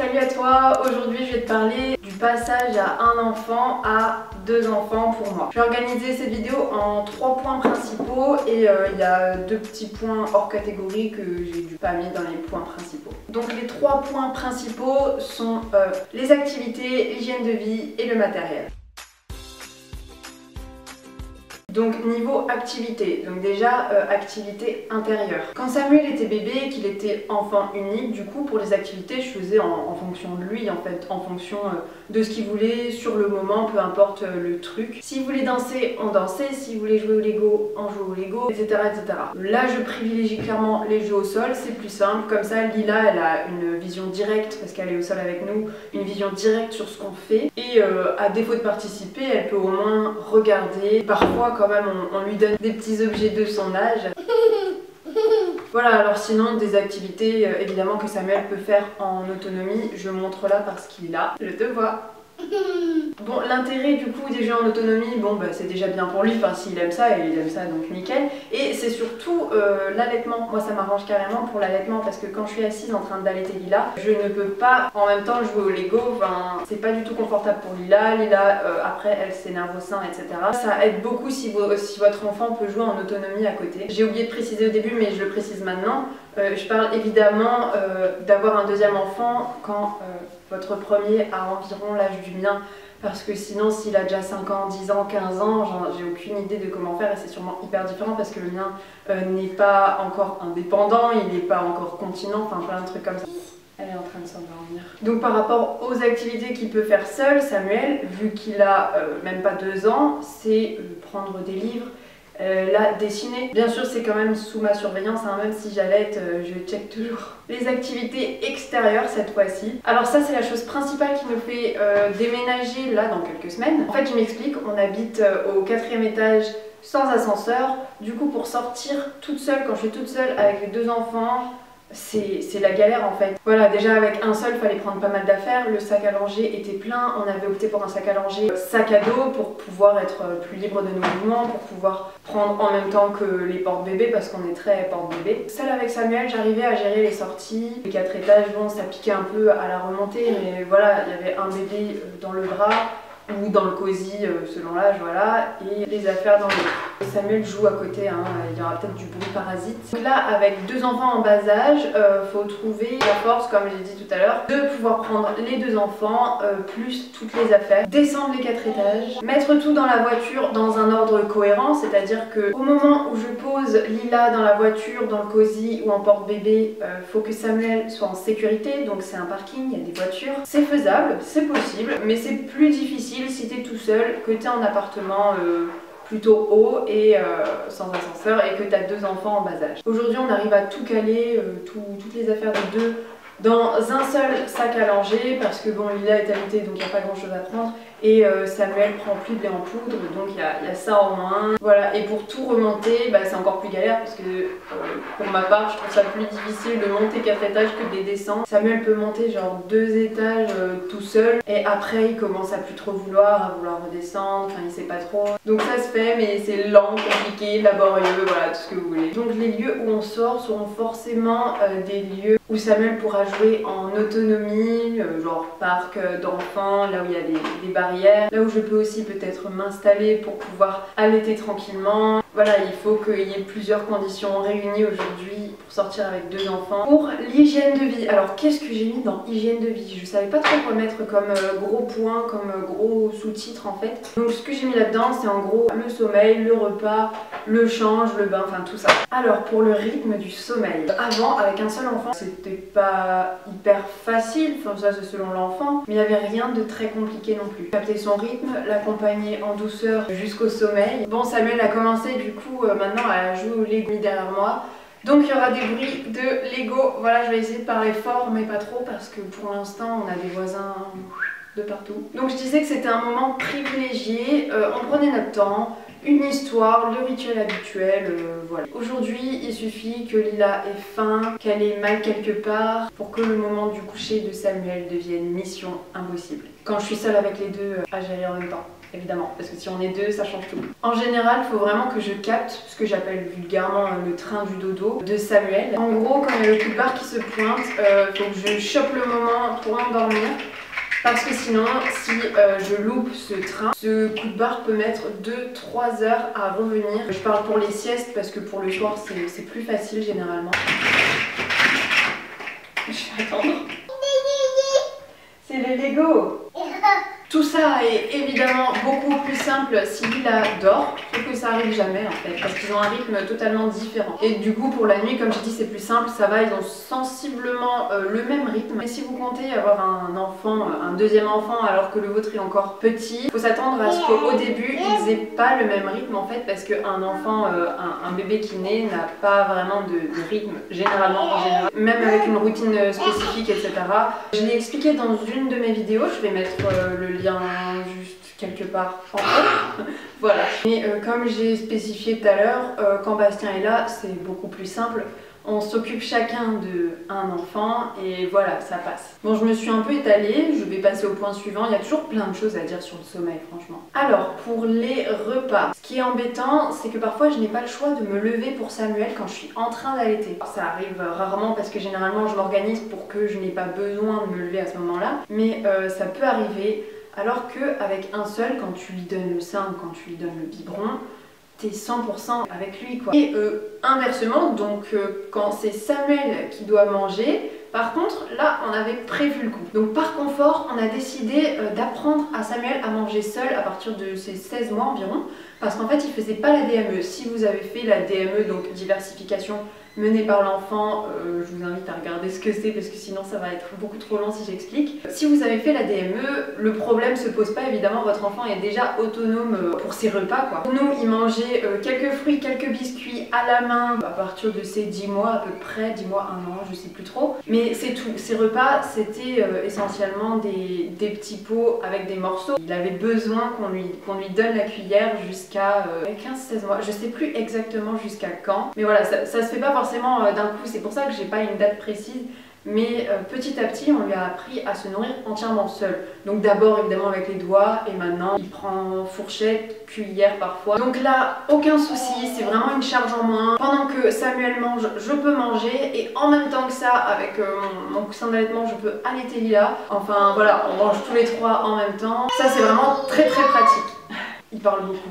Salut à toi, aujourd'hui je vais te parler du passage à un enfant à 2 enfants pour moi. Je vais organiser cette vidéo en 3 points principaux et il y a 2 petits points hors catégorie que j'ai pas mis dans les points principaux. Donc les 3 points principaux sont les activités, l'hygiène de vie et le matériel. Donc niveau activité, donc déjà activité intérieure. Quand Samuel était bébé, qu'il était enfant unique, du coup pour les activités je faisais en fonction de lui en fait, en fonction de ce qu'il voulait sur le moment, peu importe le truc. S'il voulait danser, on dansait, s'il voulait jouer au Lego, on jouait au Lego, etc., etc. Là je privilégie clairement les jeux au sol, c'est plus simple, comme ça Lila elle a une vision directe, parce qu'elle est au sol avec nous, une vision directe sur ce qu'on fait, et à défaut de participer, elle peut au moins regarder, parfois quand même on lui donne des petits objets de son âge. Voilà, alors sinon des activités évidemment que Samuel peut faire en autonomie, je montre là parce qu'il a le devoir. Bon, l'intérêt du coup des jeux en autonomie, bon bah c'est déjà bien pour lui, enfin s'il aime ça, et il aime ça donc nickel. Et c'est surtout l'allaitement, moi ça m'arrange carrément pour l'allaitement parce que quand je suis assise en train d'allaiter Lila, je ne peux pas en même temps jouer au Lego, enfin c'est pas du tout confortable pour Lila, après elle s'énerve au sein, etc. Ça aide beaucoup si votre enfant peut jouer en autonomie à côté. J'ai oublié de préciser au début mais je le précise maintenant, je parle évidemment d'avoir un deuxième enfant quand votre premier a environ l'âge du mien, parce que sinon s'il a déjà 5 ans, 10 ans, 15 ans, j'ai aucune idée de comment faire et c'est sûrement hyper différent parce que le mien n'est pas encore indépendant, il n'est pas encore continent, enfin plein de trucs comme ça. Elle est en train de s'endormir. Donc par rapport aux activités qu'il peut faire seul, Samuel, vu qu'il a même pas 2 ans, c'est prendre des livres, là, dessiner. Bien sûr, c'est quand même sous ma surveillance, hein, même si j'allaite, je check toujours les activités extérieures cette fois-ci. Alors ça, c'est la chose principale qui nous fait déménager là dans quelques semaines. En fait, je m'explique, on habite au 4e étage sans ascenseur. Du coup, pour sortir toute seule, quand je suis toute seule avec les 2 enfants, c'est la galère en fait. Voilà, déjà avec un seul, il fallait prendre pas mal d'affaires. Le sac à langer était plein. On avait opté pour un sac à langer sac à dos pour pouvoir être plus libre de nos mouvements, pour pouvoir prendre en même temps que les porte-bébés parce qu'on est très porte-bébé. Seule avec Samuel, j'arrivais à gérer les sorties. Les 4 étages, bon, ça piquait un peu à la remontée, mais voilà, il y avait un bébé dans le bras ou dans le cosy selon l'âge, voilà, et les affaires dans le... Samuel joue à côté, hein, il y aura peut-être du bruit parasite. Donc là, avec 2 enfants en bas âge, faut trouver la force, comme j'ai dit tout à l'heure, de pouvoir prendre les 2 enfants, plus toutes les affaires, descendre les 4 étages, mettre tout dans la voiture dans un ordre cohérent, c'est-à-dire que au moment où je pose Lila dans la voiture, dans le cosy ou en porte-bébé, faut que Samuel soit en sécurité, donc c'est un parking, il y a des voitures. C'est faisable, c'est possible, mais c'est plus difficile si tu es tout seul, que tu es en appartement plutôt haut et sans ascenseur et que tu as 2 enfants en bas âge. Aujourd'hui on arrive à tout caler, toutes les affaires des 2 dans un seul sac à langer parce que bon, Lila est allaitée donc il n'y a pas grand chose à prendre et Samuel prend plus de lait en poudre donc il y a ça en moins. Voilà, et pour tout remonter, bah, c'est encore plus galère parce que pour ma part je trouve ça plus difficile de monter 4 étages que de les descendre. Samuel peut monter genre 2 étages tout seul et après il commence à plus trop vouloir redescendre, enfin il sait pas trop. Donc ça se fait mais c'est lent, compliqué, laborieux, voilà tout ce que vous voulez. Donc les lieux où on sort seront forcément des lieux où Samuel pourra jouer en autonomie, genre parc d'enfants, là où il y a des barrières, là où je peux aussi peut-être m'installer pour pouvoir allaiter tranquillement. Voilà, il faut qu'il y ait plusieurs conditions réunies aujourd'hui pour sortir avec 2 enfants. Pour l'hygiène de vie, alors qu'est-ce que j'ai mis dans hygiène de vie? Je savais pas trop quoi mettre comme gros point, comme gros sous-titre en fait. Donc ce que j'ai mis là-dedans, c'est en gros le sommeil, le repas, le change, le bain, enfin tout ça. Alors pour le rythme du sommeil, avant avec un seul enfant, c'était pas hyper facile, enfin ça c'est selon l'enfant, mais il n'y avait rien de très compliqué non plus. Capter son rythme, l'accompagner en douceur jusqu'au sommeil. Bon, Samuel a commencé du coup maintenant à jouer au Lego derrière moi. Donc il y aura des bruits de Lego. Voilà, je vais essayer de parler fort mais pas trop parce que pour l'instant on a des voisins de partout. Donc je disais que c'était un moment privilégié, on prenait notre temps, une histoire, le rituel habituel, voilà. Aujourd'hui, il suffit que Lila ait faim, qu'elle ait mal quelque part pour que le moment du coucher de Samuel devienne mission impossible. Quand je suis seule avec les 2 à gérer en même temps. évidemment, parce que si on est deux, ça change tout. En général, il faut vraiment que je capte ce que j'appelle vulgairement le train du dodo de Samuel. En gros, quand il y a le coup de barre qui se pointe, il faut que je chope le moment pour m'endormir. Parce que sinon, si je loupe ce train, ce coup de barre peut mettre 2-3 heures à revenir. Je parle pour les siestes parce que pour le soir, c'est plus facile généralement. Je vais attendre. C'est les Lego. Tout ça est évidemment beaucoup plus simple si Lila dort, sauf que ça arrive jamais en fait, parce qu'ils ont un rythme totalement différent. Et du coup pour la nuit, comme j'ai dit, c'est plus simple, ça va, ils ont sensiblement le même rythme. Mais si vous comptez avoir un enfant, un deuxième enfant alors que le vôtre est encore petit, il faut s'attendre à ce qu'au début ils aient pas le même rythme en fait, parce qu'un enfant, un bébé qui naît n'a pas vraiment de rythme généralement, en général, même avec une routine spécifique, etc. Je l'ai expliqué dans une de mes vidéos, je vais mettre le lien juste quelque part en haut. Voilà. Et comme j'ai spécifié tout à l'heure, quand Bastien est là, c'est beaucoup plus simple. On s'occupe chacun d'un enfant et voilà, ça passe. Bon, je me suis un peu étalée, je vais passer au point suivant. Il y a toujours plein de choses à dire sur le sommeil, franchement. Alors, pour les repas, ce qui est embêtant, c'est que parfois je n'ai pas le choix de me lever pour Samuel quand je suis en train d'allaiter. Ça arrive rarement parce que généralement je m'organise pour que je n'ai pas besoin de me lever à ce moment-là, mais ça peut arriver. Alors qu'avec un seul, quand tu lui donnes le sein ou quand tu lui donnes le biberon, t'es 100% avec lui quoi. Et inversement, donc quand c'est Samuel qui doit manger, par contre là on avait prévu le coup. Donc par confort, on a décidé d'apprendre à Samuel à manger seul à partir de ses 16 mois environ, parce qu'en fait il faisait pas la DME. Si vous avez fait la DME, donc diversification menée par l'enfant, je vous invite à regarder ce que c'est parce que sinon ça va être beaucoup trop long si j'explique. Si vous avez fait la DME, le problème se pose pas évidemment, votre enfant est déjà autonome pour ses repas quoi. Nous, il mangeait quelques fruits, quelques biscuits à la main à partir de ses 10 mois à peu près, 10 mois, 1 an, je sais plus trop. Mais c'est tout, ses repas c'était essentiellement des petits pots avec des morceaux. Il avait besoin qu'on lui donne la cuillère jusqu'à 15-16 mois, je sais plus exactement jusqu'à quand. Mais voilà, ça se fait pas forcément d'un coup, c'est pour ça que j'ai pas une date précise, mais petit à petit on lui a appris à se nourrir entièrement seul. Donc d'abord évidemment avec les doigts et maintenant il prend fourchette, cuillère parfois. Donc là aucun souci, c'est vraiment une charge en moins. Pendant que Samuel mange, je peux manger et en même temps que ça avec mon coussin d'allaitement je peux allaiter Lila. Enfin voilà, on mange tous les trois en même temps. Ça c'est vraiment très très pratique. Il parle beaucoup.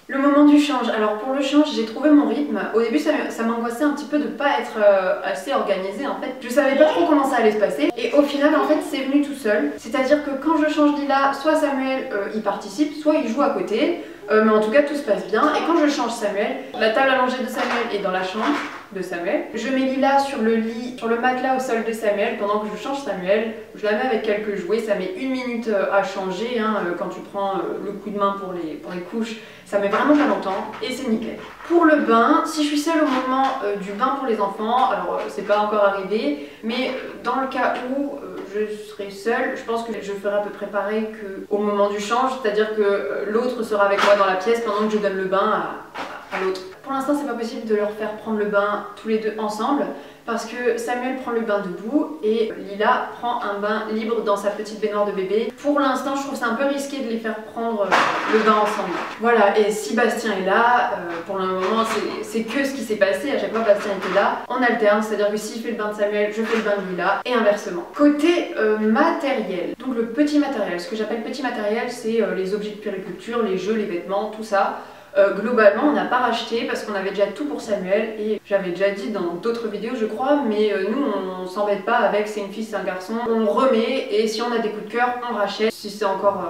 Le moment du change. Alors pour le change, j'ai trouvé mon rythme. Au début, ça m'angoissait un petit peu de pas être assez organisée en fait. Je savais pas trop comment ça allait se passer. Et au final, en fait, c'est venu tout seul. C'est-à-dire que quand je change Lila, soit Samuel il participe, soit il joue à côté. Mais en tout cas, tout se passe bien. Et quand je change Samuel, la table allongée de Samuel est dans la chambre de Samuel. Je mets Lila sur le lit, sur le matelas au sol de Samuel pendant que je change Samuel. Je la mets avec quelques jouets. Ça met 1 minute à changer. Quand tu prends le coup de main pour les couches, ça met vraiment pas longtemps et c'est nickel. Pour le bain, si je suis seule au moment du bain pour les enfants, alors c'est pas encore arrivé, mais dans le cas où je serai seule, je pense que je ferai à peu près pareil qu'au moment du change, c'est-à-dire que l'autre sera avec moi dans la pièce pendant que je donne le bain à l'autre. Pour l'instant, c'est pas possible de leur faire prendre le bain tous les deux ensemble parce que Samuel prend le bain debout et Lila prend un bain libre dans sa petite baignoire de bébé. Pour l'instant, je trouve ça un peu risqué de les faire prendre le bain ensemble. Voilà, et si Bastien est là, pour le moment, c'est que ce qui s'est passé. À chaque fois, Bastien était là. On alterne, c'est-à-dire que s'il fait le bain de Samuel, je fais le bain de Lila et inversement. Côté matériel, donc le petit matériel, ce que j'appelle petit matériel, c'est les objets de puériculture, les jeux, les vêtements, tout ça. Globalement, on n'a pas racheté parce qu'on avait déjà tout pour Samuel et j'avais déjà dit dans d'autres vidéos, je crois, mais nous on s'embête pas avec c'est une fille, c'est un garçon. On remet et si on a des coups de cœur, on rachète. Si c'est encore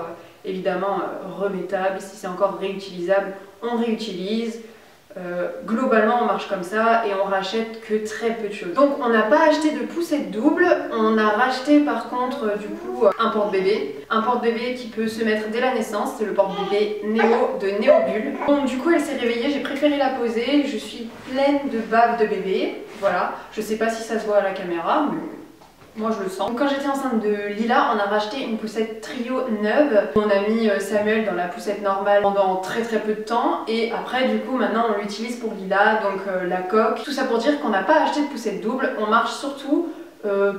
évidemment remettable, si c'est encore réutilisable, on réutilise. Globalement on marche comme ça et on rachète que très peu de choses. Donc on n'a pas acheté de poussette double, on a racheté par contre du coup un porte-bébé. Un porte-bébé qui peut se mettre dès la naissance, c'est le porte-bébé Néo de Néobulle. Donc du coup elle s'est réveillée, j'ai préféré la poser, je suis pleine de bave de bébé. Voilà, je sais pas si ça se voit à la caméra, mais moi je le sens. Donc, quand j'étais enceinte de Lila, on a racheté une poussette trio neuve. On a mis Samuel dans la poussette normale pendant très peu de temps. Et après du coup maintenant on l'utilise pour Lila, donc la coque. Tout ça pour dire qu'on n'a pas acheté de poussette double. On marche surtout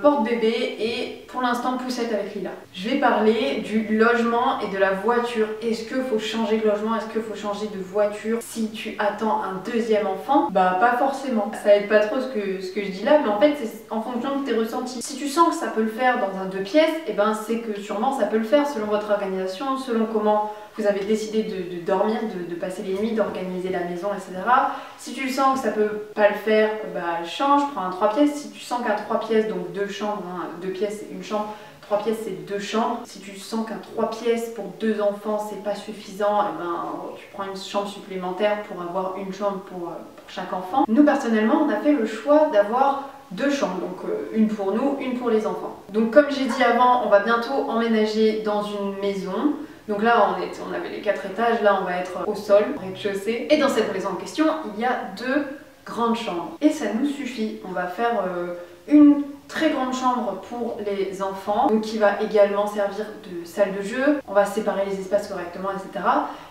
porte-bébé et pour l'instant poussette avec Lila. Je vais parler du logement et de la voiture. Est-ce qu'il faut changer de logement? Est-ce qu'il faut changer de voiture si tu attends un deuxième enfant? Bah pas forcément. Ça aide pas trop ce que je dis là, mais en fait c'est en fonction de tes ressentis. Si tu sens que ça peut le faire dans un 2 pièces, et ben c'est que sûrement ça peut le faire selon votre organisation, selon comment vous avez décidé de dormir, de passer les nuits, d'organiser la maison, etc. Si tu sens que ça peut pas le faire, bah change, prends un 3 pièces. Si tu sens qu'un 3 pièces, donc 2 chambres, 2 pièces c'est une chambre, 3 pièces c'est 2 chambres. Si tu sens qu'un 3 pièces pour 2 enfants c'est pas suffisant, et ben tu prends une chambre supplémentaire pour avoir une chambre pour chaque enfant. Nous personnellement on a fait le choix d'avoir 2 chambres, donc une pour nous, une pour les enfants. Donc comme j'ai dit avant, on va bientôt emménager dans une maison. Donc là on avait les 4 étages, là on va être au sol, au rez-de-chaussée. Et dans cette maison en question, il y a 2 grandes chambres. Et ça nous suffit. On va faire une très grande chambre pour les enfants, donc qui va également servir de salle de jeu. On va séparer les espaces correctement, etc.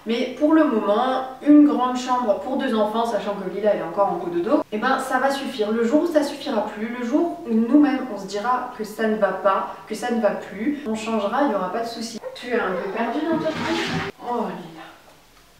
Mais pour le moment, une grande chambre pour 2 enfants, sachant que Lila elle est encore en cododo, et ben ça va suffire. Le jour où ça suffira plus, le jour où nous-mêmes on se dira que ça ne va pas, que ça ne va plus, on changera, il n'y aura pas de souci. Tu es un peu perdu dans ta tête? Oh Lila.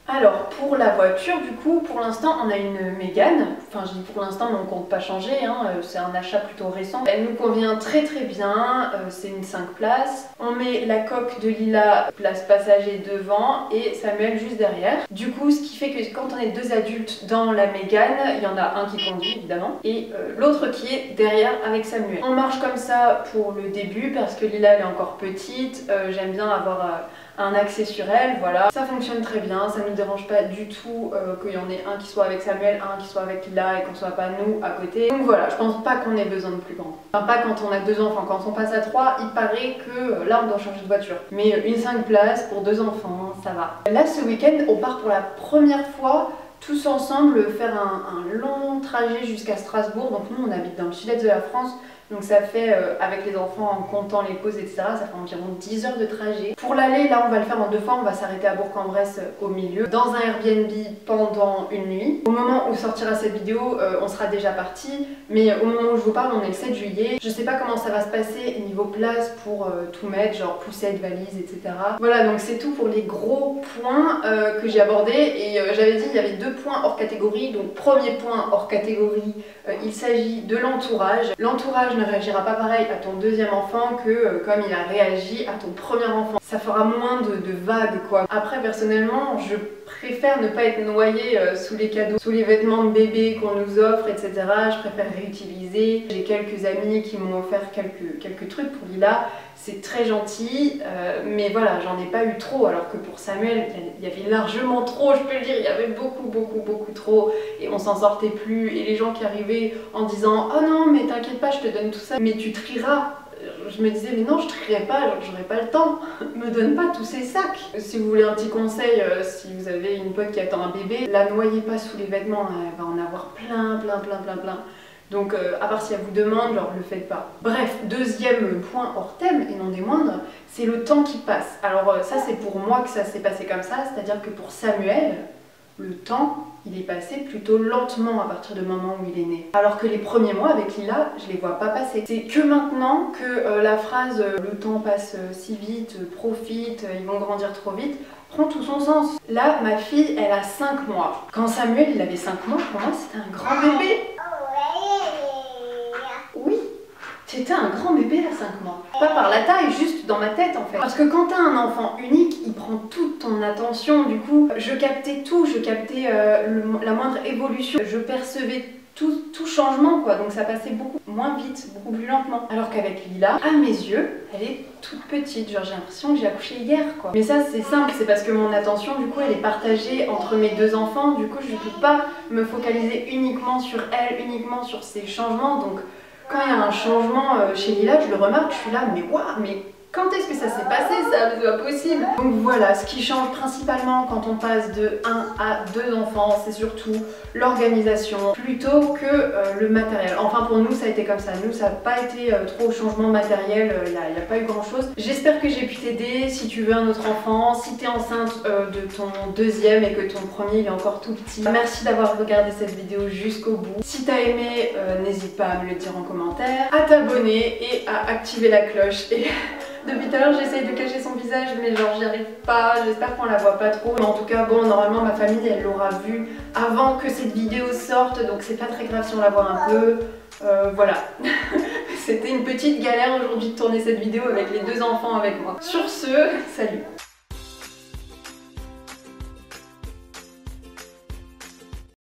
Alors pour la voiture du coup pour l'instant on a une Mégane, enfin je dis pour l'instant mais on compte pas changer, hein. C'est un achat plutôt récent. Elle nous convient très bien, c'est une 5 places. On met la coque de Lila place passager devant et Samuel juste derrière. Du coup ce qui fait que quand on est 2 adultes dans la Mégane, il y en a un qui conduit évidemment et l'autre qui est derrière avec Samuel. On marche comme ça pour le début parce que Lila elle est encore petite, j'aime bien avoir un accès sur elle, voilà. Ça fonctionne très bien, ça ne nous dérange pas du tout qu'il y en ait un qui soit avec Samuel, un qui soit avec Lila et qu'on soit pas nous à côté. Donc voilà, je pense pas qu'on ait besoin de plus grand. Enfin pas quand on a 2 enfants, quand on passe à 3, il paraît que là on doit changer de voiture. Mais une 5 places pour 2 enfants, ça va. Là ce week-end, on part pour la première fois tous ensemble faire un long trajet jusqu'à Strasbourg. Donc nous on habite dans le sud-est de la France. Donc ça fait, avec les enfants en comptant les pauses etc, ça fait environ 10 heures de trajet. Pour l'aller, là on va le faire en 2 fois, on va s'arrêter à Bourg-en-Bresse au milieu, dans un Airbnb pendant une nuit. Au moment où sortira cette vidéo, on sera déjà parti, mais au moment où je vous parle, on est le 7 juillet. Je sais pas comment ça va se passer niveau place pour tout mettre, genre poussette, valise, etc. Voilà, donc c'est tout pour les gros points que j'ai abordés. Et j'avais dit il y avait 2 points hors catégorie. Donc premier point hors catégorie, il s'agit de l'entourage. L'entourage ne réagira pas pareil à ton 2e enfant que comme il a réagi à ton 1er enfant. Ça fera moins de vagues quoi. Après personnellement je préfère ne pas être noyée sous les cadeaux, sous les vêtements de bébé qu'on nous offre etc. Je préfère réutiliser. J'ai quelques amis qui m'ont offert quelques trucs pour Lila. C'est très gentil, mais voilà, j'en ai pas eu trop, alors que pour Samuel, il y avait largement trop, je peux le dire, il y avait beaucoup trop, et on s'en sortait plus, et les gens qui arrivaient en disant « Oh non, mais t'inquiète pas, je te donne tout ça, mais tu trieras ». Je me disais « Mais non, je trierai pas, j'aurai pas le temps, me donne pas tous ces sacs ». Si vous voulez un petit conseil, si vous avez une pote qui attend un bébé, la noyez pas sous les vêtements, elle va en avoir plein. Donc à part si elle vous demande, genre le faites pas. Bref, 2e point hors thème, et non des moindres, c'est le temps qui passe. Alors ça c'est pour moi que ça s'est passé comme ça, c'est-à-dire que pour Samuel, le temps, il est passé plutôt lentement à partir du moment où il est né. Alors que les premiers mois avec Lila, je les vois pas passer. C'est que maintenant que la phrase « le temps passe si vite, profite, ils vont grandir trop vite », prend tout son sens. Là, ma fille, elle a 5 mois. Quand Samuel, il avait 5 mois, pour moi c'était un grand bébé. Oui, c'était un grand bébé à 5 mois. Pas par la taille, juste dans ma tête en fait. Parce que quand t'as un enfant unique, il prend toute ton attention. Du coup, je captais tout, je captais la moindre évolution. Je percevais tout changement quoi. Donc ça passait beaucoup moins vite, beaucoup plus lentement. Alors qu'avec Lila, à mes yeux, elle est toute petite. Genre j'ai l'impression que j'ai accouché hier quoi. Mais ça c'est simple, c'est parce que mon attention du coup elle est partagée entre mes 2 enfants. Du coup je ne peux pas me focaliser uniquement sur elle, uniquement sur ses changements. Donc quand il y a un changement chez Lila, je le remarque, je suis là, mais waouh, mais Quand est-ce que ça s'est passé ça? C'est pas possible. Donc voilà, ce qui change principalement quand on passe de 1 à 2 enfants, c'est surtout l'organisation plutôt que le matériel. Enfin pour nous ça a été comme ça, nous ça n'a pas été trop changement matériel, il n'y a pas eu grand chose. J'espère que j'ai pu t'aider si tu veux un autre enfant, si tu es enceinte de ton deuxième et que ton premier il est encore tout petit. Merci d'avoir regardé cette vidéo jusqu'au bout. Si tu as aimé, n'hésite pas à me le dire en commentaire, à t'abonner et à activer la cloche. Et depuis tout à l'heure j'essaye de cacher son visage mais genre j'y arrive pas, j'espère qu'on la voit pas trop. Mais en tout cas bon, normalement ma famille elle l'aura vu avant que cette vidéo sorte, donc c'est pas très grave si on la voit un peu. Voilà. C'était une petite galère aujourd'hui de tourner cette vidéo avec les 2 enfants avec moi. Sur ce, salut!